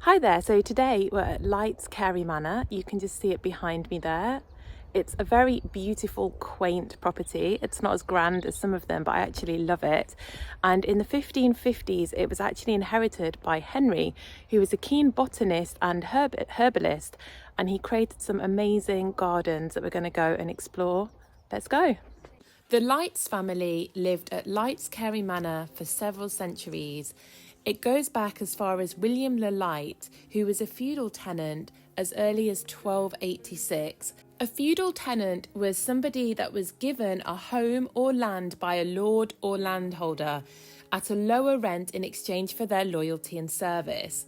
Hi there, so today we're at Lytes, Cary Manor. You can just see it behind me there. It's a very beautiful, quaint property. It's not as grand as some of them, but I actually love it. And in the 1550s, it was actually inherited by Henry, who was a keen botanist and herbalist, and he created some amazing gardens that we're going to go and explore. Let's go. The Lytes family lived at Lytes, Cary Manor for several centuries. It goes back as far as William le Lyte, who was a feudal tenant as early as 1286. A feudal tenant was somebody that was given a home or land by a lord or landholder at a lower rent in exchange for their loyalty and service.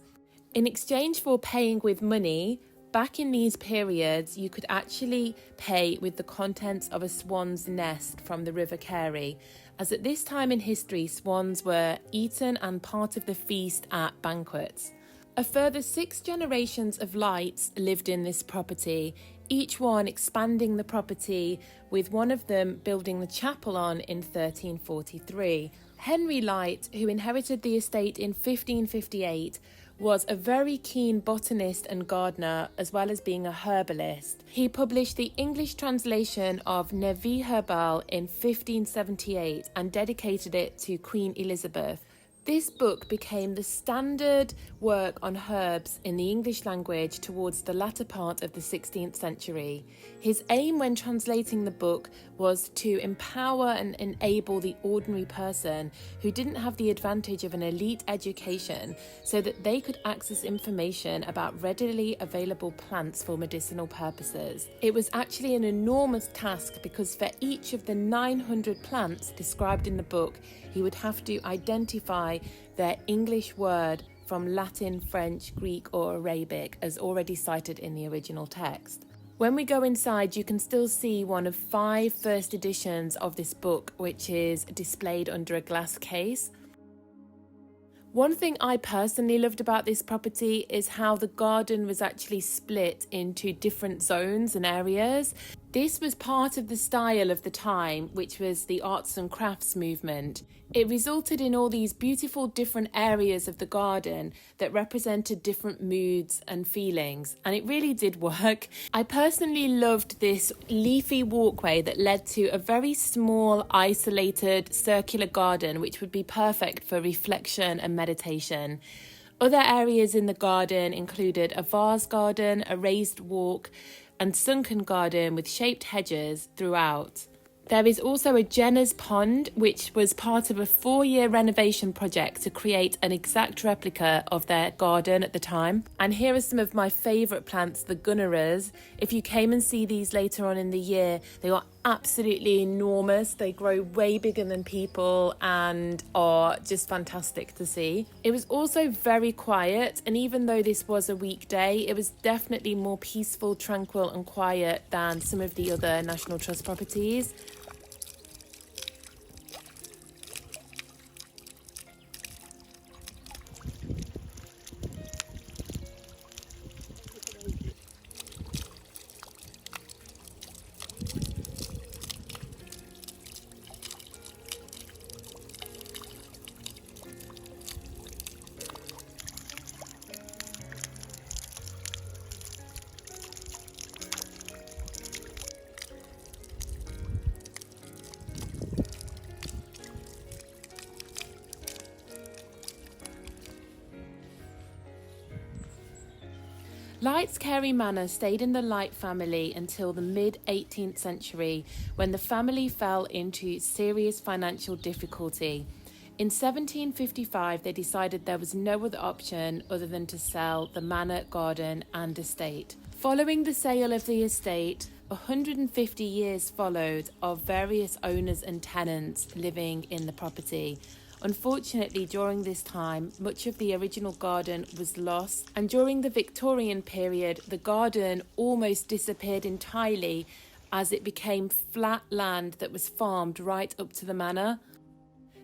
In exchange for paying with money, back in these periods, you could actually pay with the contents of a swan's nest from the River Cary, as at this time in history, swans were eaten and part of the feast at banquets. A further 6 generations of Lytes lived in this property, each one expanding the property, with one of them building the chapel on in 1343. Henry Lyte, who inherited the estate in 1558, was a very keen botanist and gardener, as well as being a herbalist. He published the English translation of Ne Vie Herbale in 1578 and dedicated it to Queen Elizabeth. This book became the standard work on herbs in the English language towards the latter part of the 16th century. His aim when translating the book was to empower and enable the ordinary person who didn't have the advantage of an elite education so that they could access information about readily available plants for medicinal purposes. It was actually an enormous task because for each of the 900 plants described in the book, he would have to identify their English word from Latin, French, Greek or Arabic as already cited in the original text. When we go inside, you can still see one of 5 first editions of this book, which is displayed under a glass case. One thing I personally loved about this property is how the garden was actually split into different zones and areas. This was part of the style of the time, which was the arts and crafts movement. It resulted in all these beautiful different areas of the garden that represented different moods and feelings, and it really did work. I personally loved this leafy walkway that led to a very small, isolated, circular garden, which would be perfect for reflection and meditation. Other areas in the garden included a vase garden, a raised walk, and sunken garden with shaped hedges throughout. There is also a Jenner's Pond, which was part of a 4-year renovation project to create an exact replica of their garden at the time. And here are some of my favourite plants, the gunneras. If you came and see these later on in the year, they are absolutely enormous. They grow way bigger than people and are just fantastic to see. It was also very quiet, and even though this was a weekday, it was definitely more peaceful, tranquil and quiet than some of the other National Trust properties. Lytes Cary Manor stayed in the Lyte family until the mid-18th century, when the family fell into serious financial difficulty. In 1755, they decided there was no other option other than to sell the manor, garden and estate. Following the sale of the estate, 150 years followed of various owners and tenants living in the property. Unfortunately, during this time, much of the original garden was lost, and during the Victorian period, the garden almost disappeared entirely as it became flat land that was farmed right up to the manor.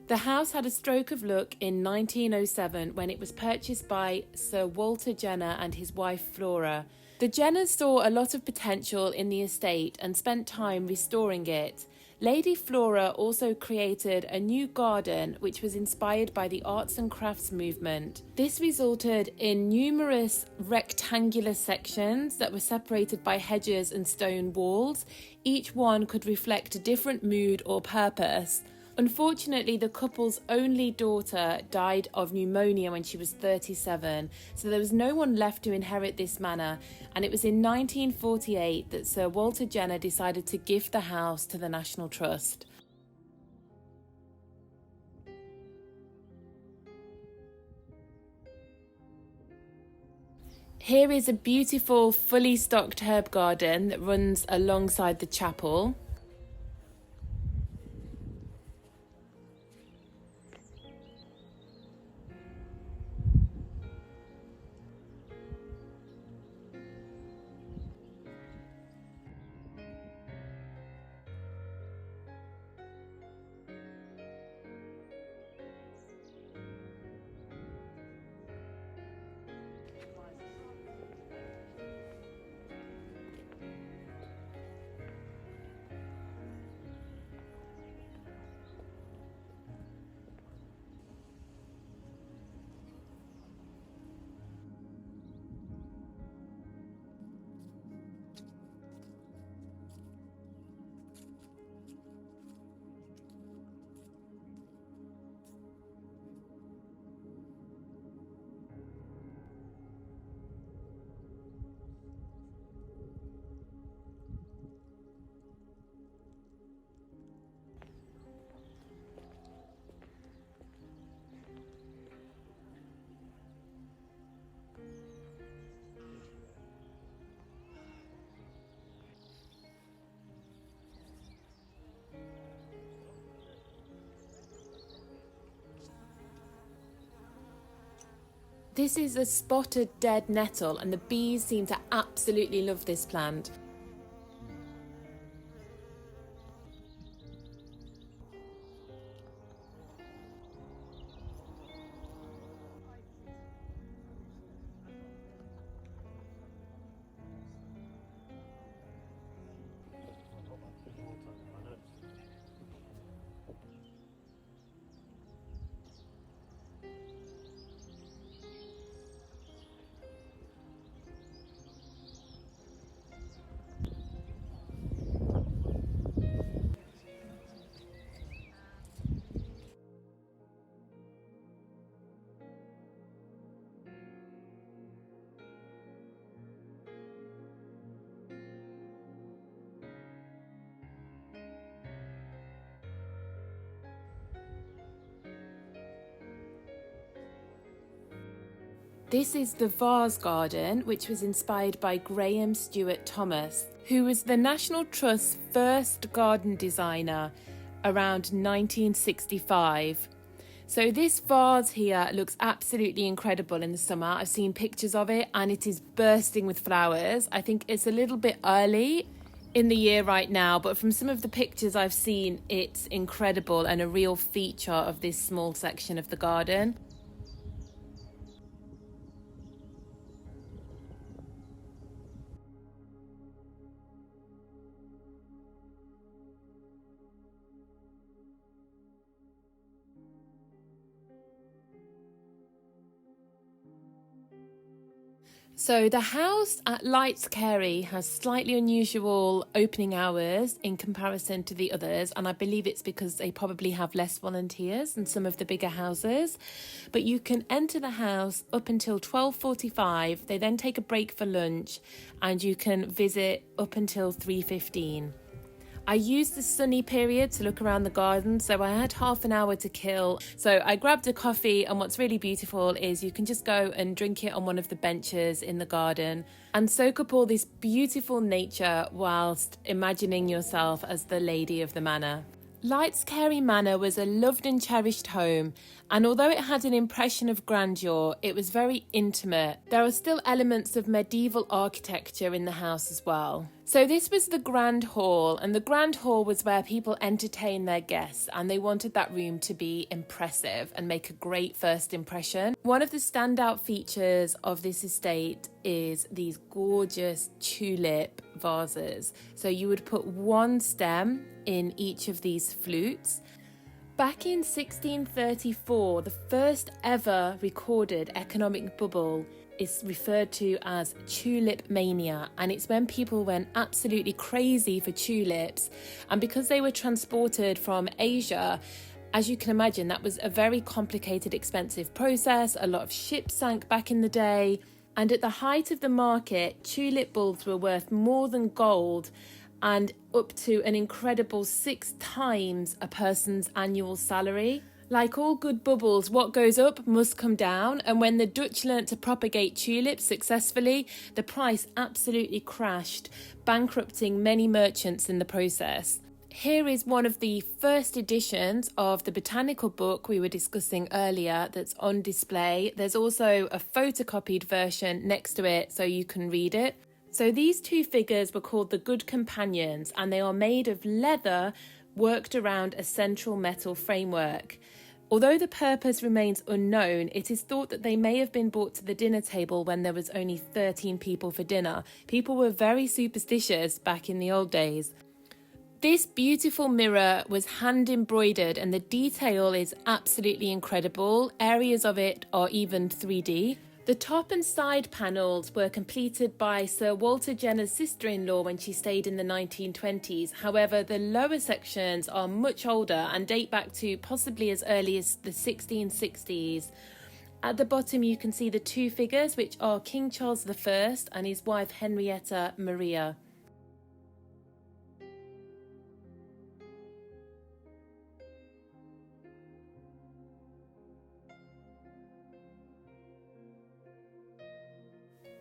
The house had a stroke of luck in 1907 when it was purchased by Sir Walter Jenner and his wife Flora. The Jenners saw a lot of potential in the estate and spent time restoring it. Lady Flora also created a new garden which was inspired by the arts and crafts movement. This resulted in numerous rectangular sections that were separated by hedges and stone walls. Each one could reflect a different mood or purpose. Unfortunately, the couple's only daughter died of pneumonia when she was 37, so there was no one left to inherit this manor, and it was in 1948 that Sir Walter Jenner decided to gift the house to the National Trust. Here is a beautiful, fully stocked herb garden that runs alongside the chapel. This is a spotted dead nettle, and the bees seem to absolutely love this plant. This is the vase garden, which was inspired by Graham Stuart Thomas, who was the National Trust's first garden designer around 1965. So this vase here looks absolutely incredible in the summer. I've seen pictures of it and it is bursting with flowers. I think it's a little bit early in the year right now, but from some of the pictures I've seen, it's incredible and a real feature of this small section of the garden. So the house at Lytes, Cary has slightly unusual opening hours in comparison to the others, and I believe it's because they probably have less volunteers than some of the bigger houses. But you can enter the house up until 12:45. They then take a break for lunch, and you can visit up until 3:15. I used the sunny period to look around the garden, so I had half an hour to kill. So I grabbed a coffee, and what's really beautiful is you can just go and drink it on one of the benches in the garden and soak up all this beautiful nature whilst imagining yourself as the lady of the manor. Lytes Cary Manor was a loved and cherished home, and although it had an impression of grandeur, it was very intimate. There are still elements of medieval architecture in the house as well. So this was the Grand Hall, and the Grand Hall was where people entertained their guests, and they wanted that room to be impressive and make a great first impression. One of the standout features of this estate is these gorgeous tulip vases. So you would put one stem in each of these flutes. Back in 1634, the first ever recorded economic bubble is referred to as tulip mania, and it's when people went absolutely crazy for tulips. And because they were transported from Asia, as you can imagine, that was a very complicated, expensive process. A lot of ships sank back in the day, and at the height of the market, tulip bulbs were worth more than gold, and up to an incredible 6 times a person's annual salary. Like all good bubbles, what goes up must come down, and when the Dutch learnt to propagate tulips successfully, the price absolutely crashed, bankrupting many merchants in the process. Here is one of the first editions of the botanical book we were discussing earlier that's on display. There's also a photocopied version next to it so you can read it. So these two figures were called the Good Companions, and they are made of leather worked around a central metal framework. Although the purpose remains unknown, it is thought that they may have been brought to the dinner table when there was only 13 people for dinner. People were very superstitious back in the old days. This beautiful mirror was hand embroidered, and the detail is absolutely incredible. Areas of it are even 3D. The top and side panels were completed by Sir Walter Jenner's sister-in-law when she stayed in the 1920s. However, the lower sections are much older and date back to possibly as early as the 1660s. At the bottom you can see the two figures, which are King Charles I and his wife Henrietta Maria.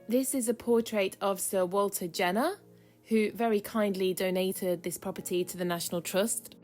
This is a portrait of Sir Walter Jenner, who very kindly donated this property to the National Trust.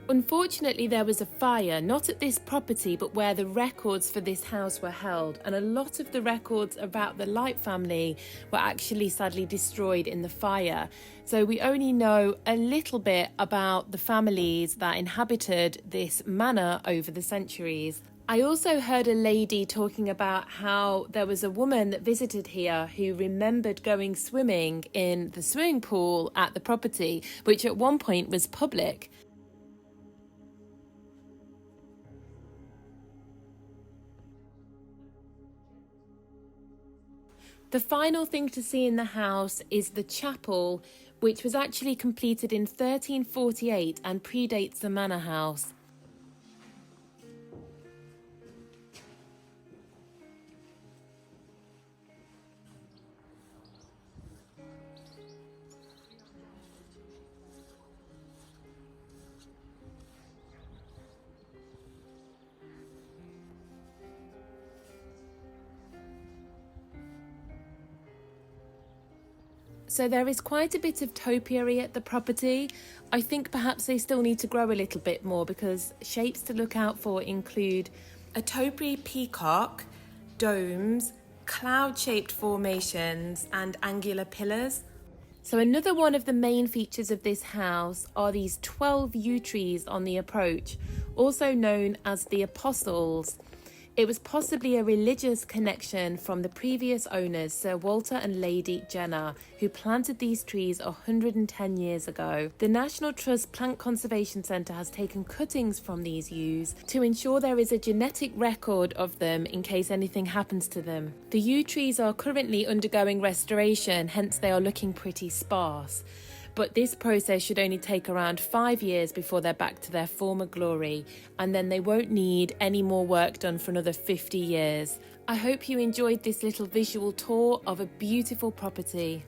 Unfortunately, there was a fire, not at this property, but where the records for this house were held, and a lot of the records about the Lyte family were actually sadly destroyed in the fire. So we only know a little bit about the families that inhabited this manor over the centuries. I also heard a lady talking about how there was a woman that visited here who remembered going swimming in the swimming pool at the property, which at one point was public. The final thing to see in the house is the chapel, which was actually completed in 1348 and predates the manor house. So there is quite a bit of topiary at the property. I think perhaps they still need to grow a little bit more, because shapes to look out for include a topiary peacock, domes, cloud-shaped formations and angular pillars. So another one of the main features of this house are these 12 yew trees on the approach, also known as the Apostles. It was possibly a religious connection from the previous owners, Sir Walter and Lady Jenner, who planted these trees 110 years ago. The National Trust Plant Conservation Centre has taken cuttings from these yews to ensure there is a genetic record of them in case anything happens to them. The yew trees are currently undergoing restoration, hence they are looking pretty sparse. But this process should only take around 5 years before they're back to their former glory, and then they won't need any more work done for another 50 years. I hope you enjoyed this little visual tour of a beautiful property.